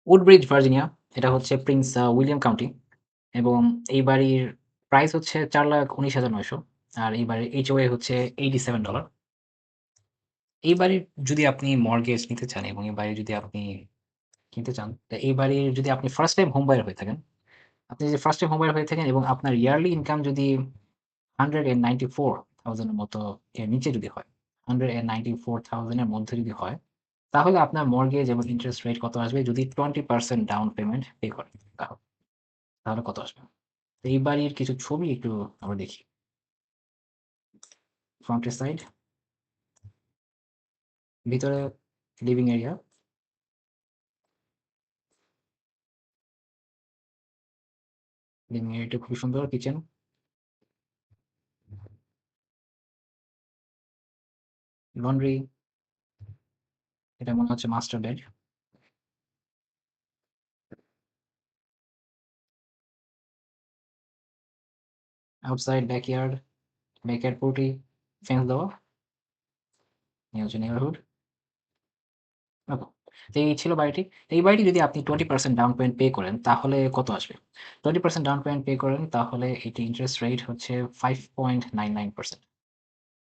Woodbridge, Virginia. এটা হচ্ছে Prince William county এবং এই বাড়ির প্রাইস হচ্ছে $4,19,900 আর এই বাড়ির HOA হচ্ছে $87। এই বাড়ির যদি আপনি মর্টগেজ নিতে চান এবং এই বাড়ি যদি আপনি কিনতে চান, তো এই বাড়ির যদি আপনি ফার্স্ট টাইম হোম বায়ার হয়ে থাকেন, আপনি যদি ফার্স্ট টাইম হোম বায়ার হয়ে থাকেন এবং আপনার ইয়ারলি ইনকাম যদি 194,000 এর মতো এর নিচে যদি হয়, 194,000 এর মধ্যে যদি হয়, তাহলে আপনার মর্টগেজ এবং ইন্টারেস্ট রেট কত আসবে যদি 20% ডাউন পেমেন্ট পে করেন তাহলে কত আসবে? তো এই বাড়ির কিছু ছবি একটু আমরা দেখি। ফ্রন্টের সাইড, ভিতরে লিভিং এরিয়া, লিভিং এরিয়াটা খুবই সুন্দর, কিচেন, লন্ড্রি, এটা মনে হচ্ছে মাস্টার বেড, আউটসাইড ব্যাকইয়ার্ড পুরোটি ফেন্স দেওয়া, এই হচ্ছে নেইবারহুড। ওকে। তো এই ছিল বাড়িটি। তো এই বাড়িটি যদি আপনি 20% ডাউন পেমেন্ট পে করেন তাহলে কত আসবে? 20% ডাউন পেমেন্ট পে করেন তাহলে এটি ইন্টারেস্ট রেট হচ্ছে 5.99%।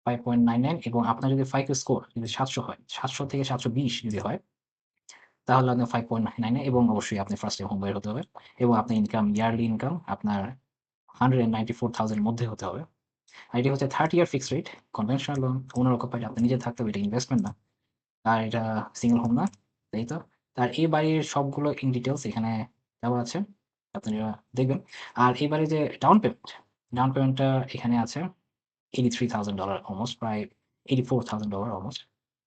5.99 এবং আপনার যদি FICO স্কোর যদি 700 হয়, 700 থেকে 720 যদি হয়, তাহলে আপনার 5.99 এবং অবশ্যই আপনি ফার্স্ট টাইম হোম বায়ার হতে হবে এবং আপনার ইনকাম ইয়ারলি ইনকাম আপনার 194,000 এর মধ্যে হতে হবে। আর এটি হচ্ছে 30 ইয়ার ফিক্সড রেট, কনভেনশনাল লোন, ওনার অকুপাইড, আপনার নিজে থাকতে হবে, এটা ইনভেস্টমেন্ট না। আর এটা সিঙ্গেল হোম না, তাই তো? আর এই বাড়ির সবগুলো ইন ডিটেইলস এখানে দেওয়া আছে। আপনারা দেখবেন। আর এই বাড়ির যে ডাউন পেমেন্টটা এখানে আছে $83,000 অলমোস্ট, প্রায় $84,000 অলমোস্ট।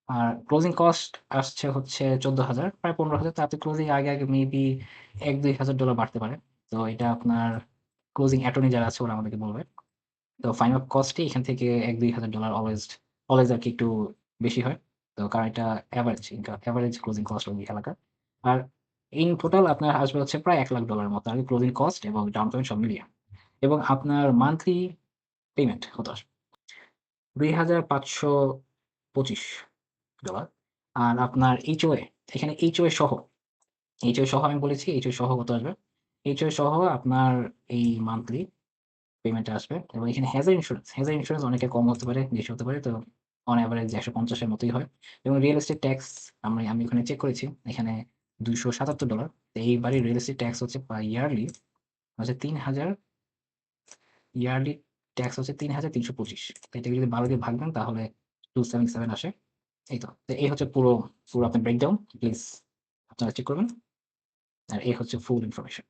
আর ক্লোজিং কস্ট আসছে হচ্ছে 14,000, প্রায় 15,000। তো আপনি ক্লোজিং আগে মেবি $1-2,000 বাড়তে পারে। তো এটা আপনার ক্লোজিং অ্যাটর্নি যারা আছে ওরা আমাদেরকে বলবে। তো ফাইনাল কস্টই এখান থেকে $1-2,000 অলওয়েজ আরকি একটু বেশি হয়। তো কারণ এটা এভারেজ ক্লোজিং কস্ট ওই এলাকার। আর ইন টোটাল আপনার আসবে হচ্ছে প্রায় $1,00,000 এর মতো আরকি ক্লোজিং কস্ট এবং ডাউন পেমেন্ট সব মিলিয়ে। এবং আপনার মান্থলি পেমেন্ট কত আসবে? $2,525। আর আপনার HOA, এখানে HOA সহ আমি বলেছি, HOA সহ কত আসবে? HOA সহ আপনার এই মান্থলি পেমেন্টটা আসবে এবং এখানে হ্যাজার্ড ইন্সুরেন্স অনেকের কম হতে পারে, বেশি হতে পারে। তো অন এভারেজ ১৫০ এর মতোই হয়। এবং রিয়াল এস্টেট ট্যাক্স আমি ওখানে চেক করেছি। এখানে $277। তো এই বাড়ির রিয়াল এস্টেট ট্যাক্স হচ্ছে ইয়ারলি হচ্ছে ৩,০০০, ইয়ারলি ট্যাক্স হচ্ছে ৩,৩২৫। তো এটাকে যদি ১২ দিয়ে ভাগ দেন তাহলে 277 আসে। এই তো। তো এই হচ্ছে পুরো আপনার ব্রেকডাউন। প্লিজ আপনারা চেক করবেন। আর এই হচ্ছে ফুল ইনফরমেশন।